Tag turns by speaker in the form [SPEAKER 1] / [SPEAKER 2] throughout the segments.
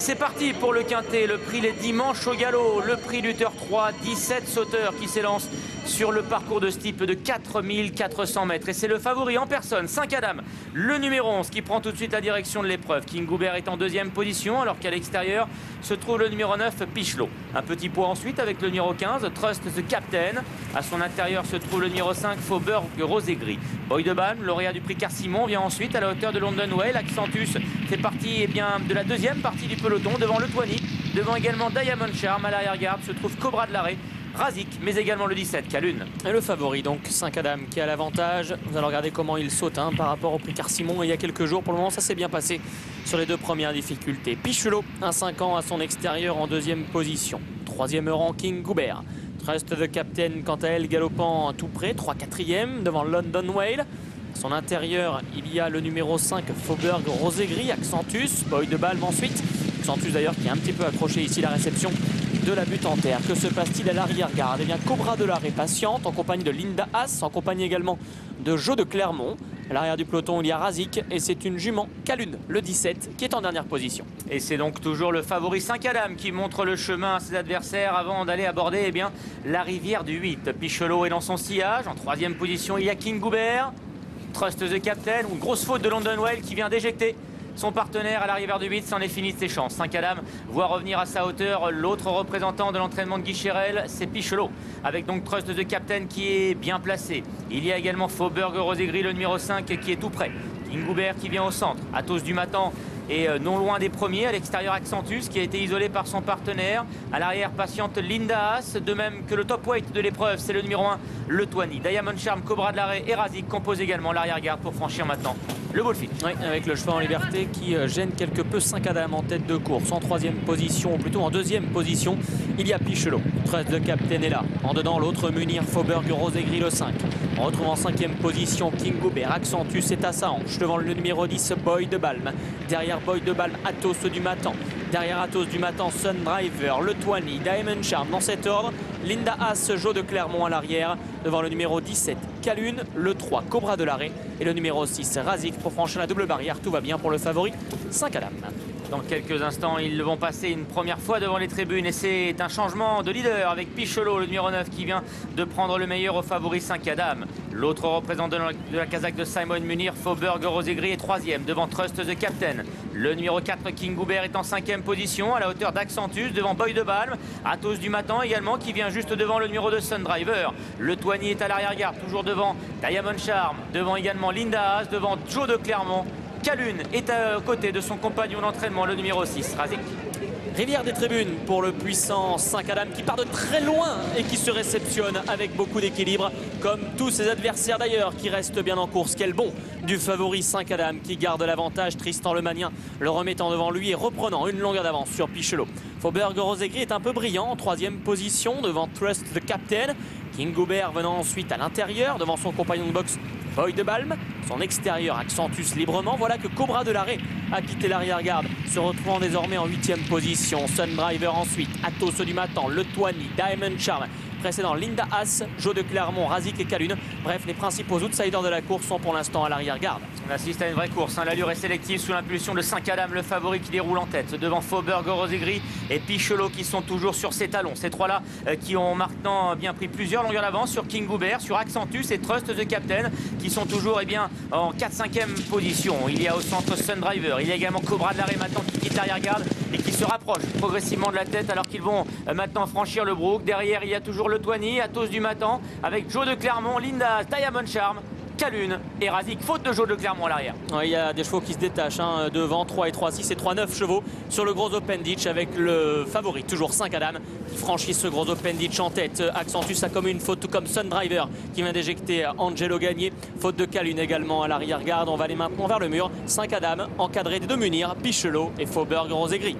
[SPEAKER 1] C'est parti pour le quintet, le prix les dimanches au galop, le prix lutteur 3, 17 sauteurs qui s'élancent sur le parcours de ce type de 4400 mètres. Et c'est le favori en personne, 5 Adam, le numéro 11 qui prend tout de suite la direction de l'épreuve. King Goubert est en deuxième position alors qu'à l'extérieur se trouve le numéro 9, Pichelot. Un petit poids ensuite avec le numéro 15, Trust the Captain. À son intérieur se trouve le numéro 5, Faubourg Rose et Gris. Boy de Balme, lauréat du prix Car-Simon, vient ensuite à la hauteur de London Whale. Accentus fait partie de la deuxième partie du peloton devant le Toigny. Devant également Diamond Charm. À l'arrière-garde se trouve Cobra de l'Arrêt, Razik, mais également le 17, Calune.
[SPEAKER 2] Et le favori, donc 5 Adam qui a l'avantage. Vous allez regarder comment il saute par rapport au prix Car-Simon il y a quelques jours. Pour le moment, ça s'est bien passé sur les deux premières difficultés. Pichelot, un 5 ans à son extérieur en deuxième position. Troisième rang, King Goubert. Trust the Captain, quant à elle, galopant tout près, 3/4e devant London Whale. À son intérieur, il y a le numéro 5, Faubourg Rose et Gris, Accentus, Boy de Balme ensuite. Accentus d'ailleurs qui a un petit peu accroché ici la réception de la butte en terre. Que se passe-t-il à l'arrière-garde? Eh bien, Cobra de l'Arrêt patiente en compagnie de Linda Haas, en compagnie également de Jo de Clermont. À l'arrière du peloton, il y a Razik et c'est une jument Calune, le 17, qui est en dernière position.
[SPEAKER 1] Et c'est donc toujours le favori 5 Adam qui montre le chemin à ses adversaires avant d'aller aborder la rivière du 8. Pichelot est dans son sillage. En troisième position, il y a King Goubert. Trust the Captain, une grosse faute de London Whale qui vient d'éjecter son partenaire à la rivière du 8, c'en est fini de ses chances. 5 Adam voit revenir à sa hauteur l'autre représentant de l'entraînement de Guy Chérel, c'est Pichelot. Avec donc Trust the Captain qui est bien placé. Il y a également Faubourg Rose et Gris, le numéro 5 qui est tout près. King Goubert qui vient au centre. Athos du Matan et non loin des premiers. À l'extérieur, Accentus qui a été isolé par son partenaire. À l'arrière, patiente Linda Haas. De même que le top weight de l'épreuve, c'est le numéro 1, le Toigny. Diamond Charm, Cobra de l'Arrêt et Razik composent également l'arrière-garde pour franchir maintenant le Bullfit.
[SPEAKER 2] Oui, avec le cheval en liberté qui gêne quelque peu 5 Adam en tête de course. En troisième position, ou plutôt en deuxième position, il y a Pichelot. Trust the Captain est là. En dedans, l'autre Munir, Faubourg Rose et Gris, le 5. On retrouve en cinquième position King Goubert. Accentus est à sa hanche devant le numéro 10, Boy de Balme. Derrière Boy de Balme, Athos du Matan. Derrière Athos du Matan, Sun Driver, le Toigny, Diamond Charm dans cet ordre. Linda Haas, Jo de Clermont à l'arrière. Devant le numéro 17, Calune, le 3, Cobra de l'Arrêt et le numéro 6, Razik pour franchir la double barrière. Tout va bien pour le favori 5 Adam.
[SPEAKER 1] Dans quelques instants, ils vont passer une première fois devant les tribunes et c'est un changement de leader avec Pichelot, le numéro 9, qui vient de prendre le meilleur au favori 5 Adam. L'autre représentant de la casaque de Simon Munir, Faubourg Rose et Gris, est troisième devant Trust the Captain. Le numéro 4, King Goubert, est en cinquième position à la hauteur d'Accentus devant Boy de Balme. Athos du Matan également qui vient juste devant le numéro 2, Sun Driver. Le Toigny est à l'arrière-garde, toujours devant Diamond Charm, devant également Linda Haas, devant Jo de Clermont. Calune est à côté de son compagnon d'entraînement, le numéro 6, Razik.
[SPEAKER 2] Rivière des tribunes pour le puissant 5 Adam qui part de très loin et qui se réceptionne avec beaucoup d'équilibre, comme tous ses adversaires d'ailleurs qui restent bien en course. Quel bond du favori 5 Adam qui garde l'avantage. Tristan Lemanien le remettant devant lui et reprenant une longueur d'avance sur Pichelot. Faubourg Rose et Gris est un peu brillant en troisième position devant Trust the Captain. King Goubert venant ensuite à l'intérieur devant son compagnon de boxe Boy de Balme. Son extérieur Accentus librement. Voilà que Cobra de l'Arrêt a quitté l'arrière-garde, se retrouvant désormais en 8e position. Sun Driver ensuite, Athos du Matan, le Toigny, Diamond Charm. Précédent Linda Haas, Jo de Clermont, Razik et Calune. Bref, les principaux outsiders de la course sont pour l'instant à l'arrière-garde.
[SPEAKER 1] On assiste à une vraie course, l'allure est sélective sous l'impulsion de 5 Adam, le favori qui déroule en tête. Devant Faubourg Rose et Gris et Pichelot qui sont toujours sur ses talons. Ces trois-là qui ont maintenant bien pris plusieurs longueurs d'avance sur King Goubert, sur Accentus et Trust the Captain qui sont toujours en 4-5e position. Il y a au centre Sun Driver, il y a également Cobra de l'Arrêt maintenant qui quitte l'arrière-garde et qui se rapproche progressivement de la tête alors qu'ils vont maintenant franchir le brook. Derrière, il y a toujours le Toigny, Athos du Matan avec Jo de Clermont, Linda, Diamond Charm, Calune et Razik. Faute de Jo de Clermont à l'arrière.
[SPEAKER 2] Ouais, il y a des chevaux qui se détachent devant 3 et 3, 6 et 3, 9 chevaux sur le gros Open Ditch avec le favori, toujours 5 Adam, qui franchit ce gros Open Ditch en tête. Accentus a commis une faute, tout comme Sun Driver qui vient d'éjecter Angelo Gagné. Faute de Calune également à l'arrière-garde. On va aller maintenant vers le mur. 5 Adam encadré des deux Munir, Pichelot et Faubourg Rose et Gris.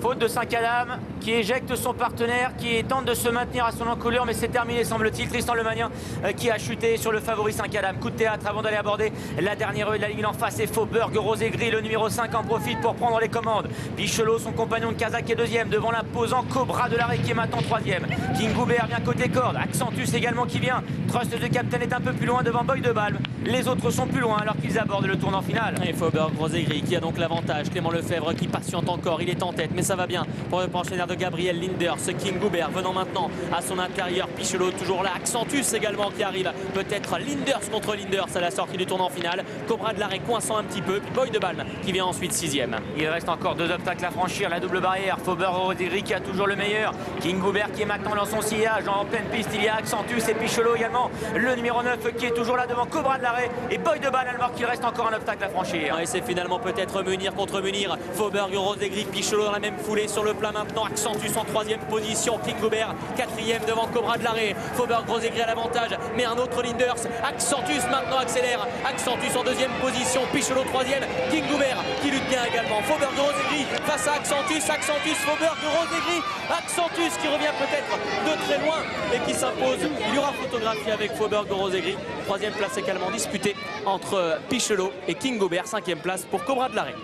[SPEAKER 1] Faute de 5 Adam qui éjecte son partenaire, qui tente de se maintenir à son encolure, mais c'est terminé semble-t-il. Tristan Lemanien qui a chuté sur le favori 5 Adam. Coup de théâtre avant d'aller aborder la dernière rue de la ligne en face. Et Faubourg Rose et Gris, le numéro 5 en profite pour prendre les commandes. Pichelot, son compagnon de Kazakh, est deuxième devant l'imposant Cobra de l'Arrêt qui est maintenant troisième. King Goubert vient côté corde. Accentus également qui vient. Trust the Captain est un peu plus loin devant Boy de Balme. Les autres sont plus loin alors qu'ils abordent le tournant final.
[SPEAKER 2] Et Faubourg Gros-Aigri qui a donc l'avantage. Clément Lefebvre qui patiente encore, il est en tête, mais ça va bien pour le pensionnaire de Gabriel Linders. King Goubert venant maintenant à son intérieur. Pichelot toujours là, Accentus également qui arrive. Peut-être Linders contre Linders à la sortie du tournant final. Cobra de l'arrêt coinçant un petit peu, puis Boy de Balme qui vient ensuite 6e.
[SPEAKER 1] Il reste encore 2 obstacles à franchir, la double barrière. Faubourg Gros-Aigri qui a toujours le meilleur. King Goubert qui est maintenant dans son sillage. En pleine piste, il y a Accentus et Pichelot également. Le numéro 9 qui est toujours là devant Cobra de l'arrêt. Et Boy de Balme alors qu'il reste encore un obstacle à franchir.
[SPEAKER 2] Et c'est finalement peut-être Munir contre Munir. Faubourg Gros-Aigri, Pichelot dans la même foulée sur le plat maintenant. Accentus en 3e position. King Goubert 4e devant Cobra de l'arrêt. Faubourg Gros-Aigri à l'avantage, mais un autre Linders. Accentus maintenant accélère. Accentus en 2e position. Pichelot 3e. King Goubert qui lutte bien également. Faubourg Gros-Aigri face à Accentus. Accentus, Faubourg Gros-Aigri. Accentus qui revient peut-être de très loin et qui s'impose. Il y aura photographie avec Faubourg Gros-Aigri. 3e place également disputée entre Pichelot et King Goubert. 5e place pour Cobra de l'arrêt.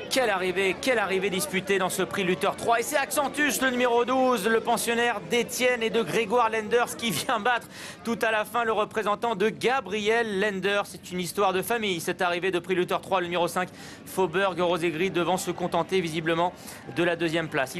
[SPEAKER 1] Quelle arrivée disputée dans ce prix Luther 3. Et c'est Accentus, le numéro 12, le pensionnaire d'Étienne et de Grégoire Lenders qui vient battre tout à la fin le représentant de Gabriel Lenders. C'est une histoire de famille, cette arrivée de prix Luther 3, le numéro 5, Faubourg Gros-Aigri devant se contenter visiblement de la 2e place.